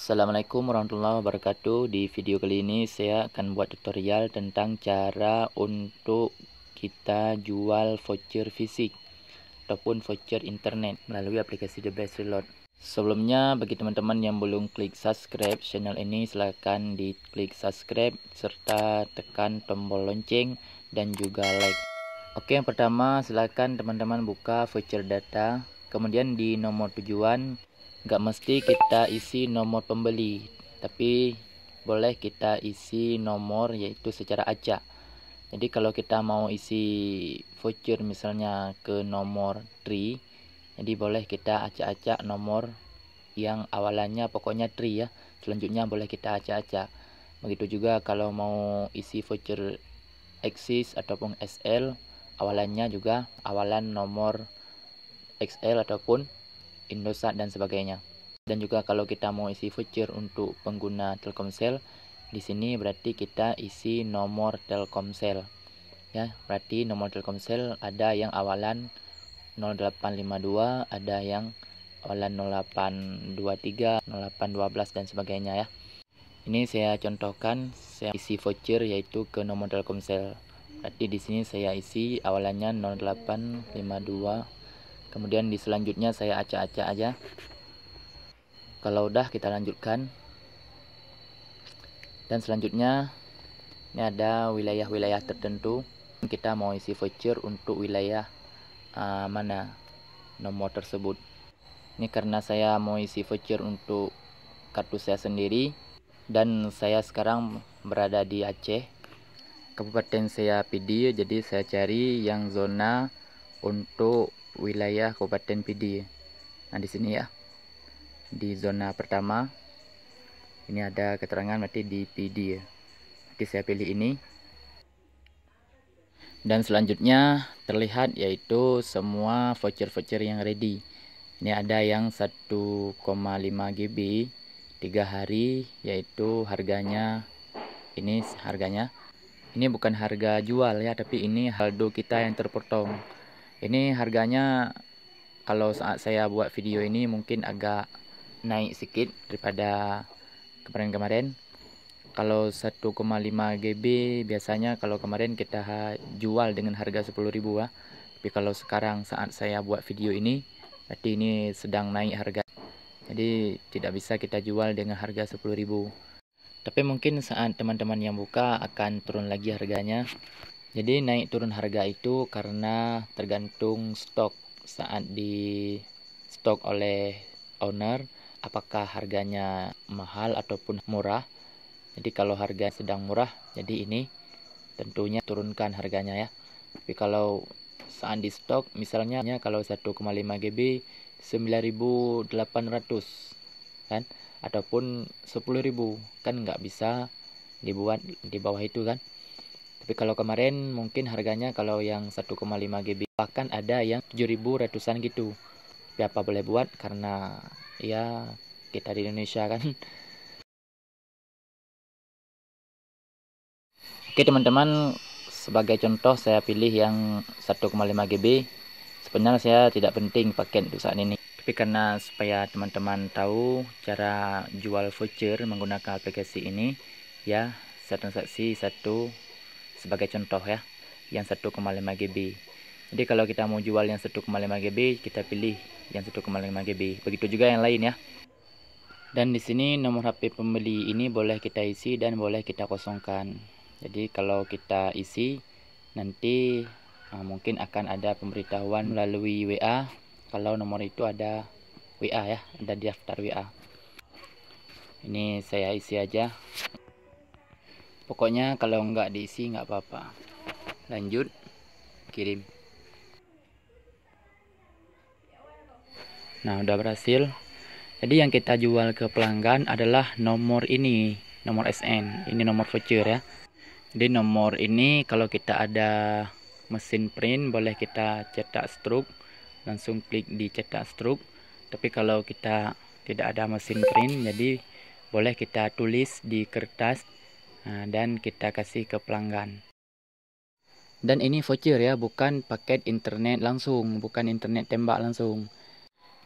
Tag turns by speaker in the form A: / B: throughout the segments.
A: Assalamualaikum warahmatullahi wabarakatuh. Di video kali ini saya akan buat tutorial tentang cara untuk kita jual voucher fisik ataupun voucher internet melalui aplikasi The Best Reload. Sebelumnya, bagi teman-teman yang belum klik subscribe channel ini, silahkan diklik subscribe serta tekan tombol lonceng dan juga like. Oke, yang pertama silahkan teman-teman buka voucher data, kemudian di nomor tujuan nggak mesti kita isi nomor pembeli, tapi boleh kita isi nomor yaitu secara acak. Jadi kalau kita mau isi voucher misalnya ke nomor 3, jadi boleh kita acak-acak nomor yang awalannya pokoknya 3 ya. Selanjutnya boleh kita acak-acak. Begitu juga kalau mau isi voucher Axis ataupun SL, awalannya juga awalan nomor XL ataupun Indosat dan sebagainya. Dan juga kalau kita mau isi voucher untuk pengguna Telkomsel, di sini berarti kita isi nomor Telkomsel. Ya, berarti nomor Telkomsel ada yang awalan 0852, ada yang awalan 0823, 0812 dan sebagainya ya. Ini saya contohkan, saya isi voucher yaitu ke nomor Telkomsel. Berarti di sini saya isi awalannya 0852. Kemudian di selanjutnya saya acak-acak aja. Kalau udah kita lanjutkan. Dan selanjutnya ini ada wilayah-wilayah tertentu. Kita mau isi voucher untuk wilayah mana nomor tersebut. Ini karena saya mau isi voucher untuk kartu saya sendiri dan saya sekarang berada di Aceh. Kabupaten saya PD, jadi saya cari yang zona untuk wilayah Kabupaten PD. Nah, di sini ya. Di zona pertama ini ada keterangan berarti di PD ya. Nanti saya pilih ini. Dan selanjutnya terlihat yaitu semua voucher-voucher yang ready. Ini ada yang 1,5 GB 3 hari, yaitu harganya ini harganya. Ini bukan harga jual ya, tapi ini saldo kita yang terpotong. Ini harganya kalau saat saya buat video ini mungkin agak naik sedikit daripada kemarin-kemarin. Kalau 1,5 GB biasanya kalau kemarin kita jual dengan harga 10.000 ya. Tapi kalau sekarang saat saya buat video ini, berarti ini sedang naik harga. Jadi tidak bisa kita jual dengan harga 10.000. Tapi mungkin saat teman-teman yang buka akan turun lagi harganya. Jadi naik turun harga itu karena tergantung stok saat di stok oleh owner, apakah harganya mahal ataupun murah. Jadi kalau harga sedang murah, jadi ini tentunya turunkan harganya ya. Tapi kalau saat di stok misalnya kalau 1,5 GB 9.800 kan, ataupun 10.000 kan nggak bisa dibuat di bawah itu kan. Tapi kalau kemarin mungkin harganya kalau yang 1,5 GB bahkan ada yang 7.000 ratusan gitu. Tapi apa boleh buat karena ya kita di Indonesia kan. Oke teman-teman, sebagai contoh saya pilih yang 1,5 GB. Sebenarnya saya tidak penting paket untuk saat ini, tapi karena supaya teman-teman tahu cara jual voucher menggunakan aplikasi ini ya, saya transaksi satu sebagai contoh ya, yang 1,5 GB. Jadi kalau kita mau jual yang 1,5 GB, kita pilih yang 1,5 GB. Begitu juga yang lain ya. Dan di sini nomor HP pembeli ini boleh kita isi dan boleh kita kosongkan. Jadi kalau kita isi nanti mungkin akan ada pemberitahuan melalui WA kalau nomor itu ada WA ya, ada di daftar WA. Ini saya isi aja. Pokoknya kalau nggak diisi nggak apa-apa. Lanjut, kirim. Nah, udah berhasil. Jadi yang kita jual ke pelanggan adalah nomor ini, nomor SN. Ini nomor voucher ya. Jadi nomor ini kalau kita ada mesin print boleh kita cetak struk, langsung klik di cetak struk. Tapi kalau kita tidak ada mesin print, jadi boleh kita tulis di kertas dan kita kasih ke pelanggan. Dan ini voucher ya, bukan paket internet langsung, bukan internet tembak langsung.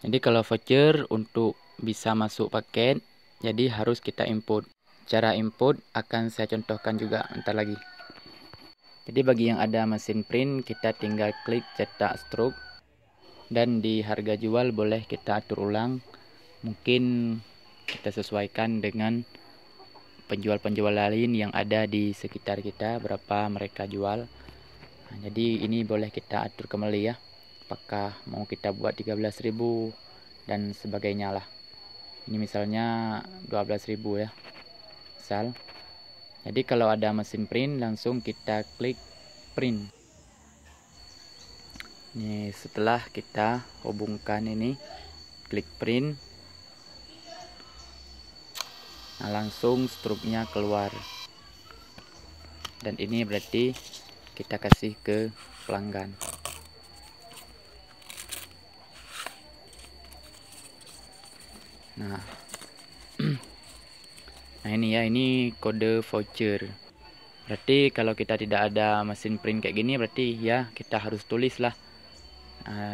A: Jadi kalau voucher untuk bisa masuk paket, Jadi harus kita input. Cara input akan saya contohkan juga ntar lagi. Jadi bagi yang ada mesin print, kita tinggal klik cetak stroke. Dan di harga jual boleh kita atur ulang. Mungkin kita sesuaikan dengan penjual-penjual lain yang ada di sekitar kita, berapa mereka jual. Nah, jadi ini boleh kita atur kembali ya. Apakah mau kita buat 13.000 dan sebagainya lah. Ini misalnya 12.000 ya. Misal. Jadi kalau ada mesin print, langsung kita klik print. Ini setelah kita hubungkan ini, klik print. Nah, langsung struknya keluar. Dan ini berarti kita kasih ke pelanggan. Nah, nah ini ya, ini kode voucher. Berarti kalau kita tidak ada mesin print kayak gini, berarti ya kita harus tulis lah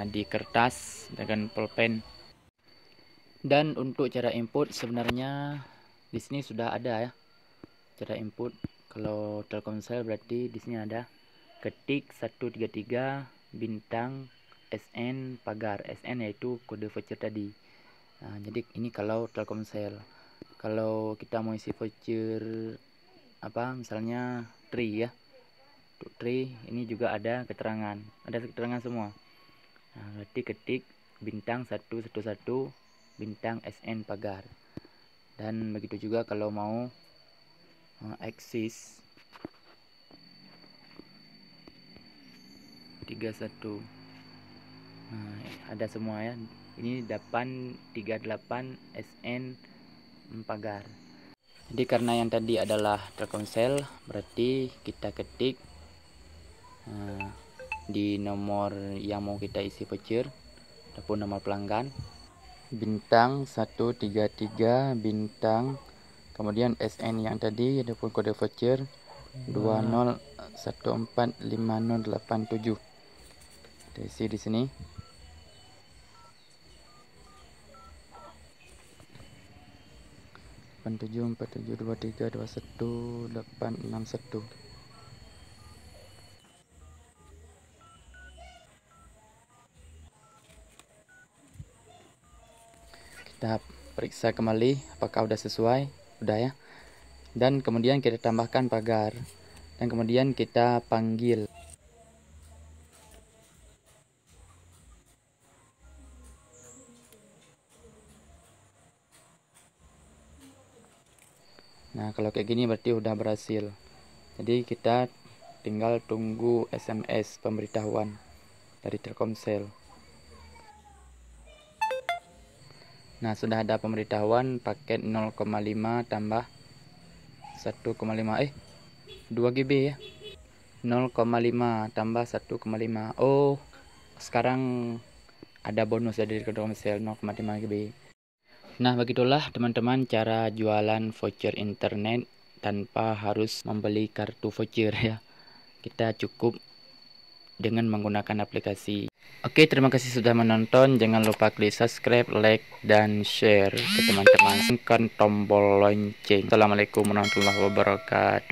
A: di kertas dengan pulpen. Dan untuk cara input sebenarnya di sini sudah ada ya. Cara input kalau Telkomsel berarti di sini ada ketik 133 bintang SN pagar. SN yaitu kode voucher tadi. Nah, jadi ini kalau Telkomsel. Kalau kita mau isi voucher apa misalnya Tri ya. Untuk Tri ini juga ada keterangan. Ada keterangan semua. Nah, berarti ketik bintang 111 bintang SN pagar. Dan begitu juga kalau mau eksis 31. Nah, ada semua ya. Ini 838 SN pagar. Jadi karena yang tadi adalah Telkomsel, berarti kita ketik di nomor yang mau kita isi voucher ataupun nomor pelanggan bintang 133 bintang, kemudian SN yang tadi ataupun kode voucher 20145087. Kita isi di sini. Kita periksa kembali apakah udah sesuai, udah ya. Dan kemudian kita tambahkan pagar. Dan kemudian kita panggil. Nah, kalau kayak gini berarti udah berhasil. Jadi kita tinggal tunggu SMS pemberitahuan dari Telkomsel. Nah, sudah ada pemberitahuan paket 0,5 tambah 1,5 2 GB ya. 0,5 tambah 1,5. Oh, sekarang ada bonus dari Telkomsel 0,5 GB. Nah, begitulah teman-teman cara jualan voucher internet tanpa harus membeli kartu voucher ya. Kita cukup dengan menggunakan aplikasi. Oke, terima kasih sudah menonton. Jangan lupa klik subscribe, like, dan share ke teman-teman. Tekan tombol lonceng. Assalamualaikum warahmatullahi wabarakatuh.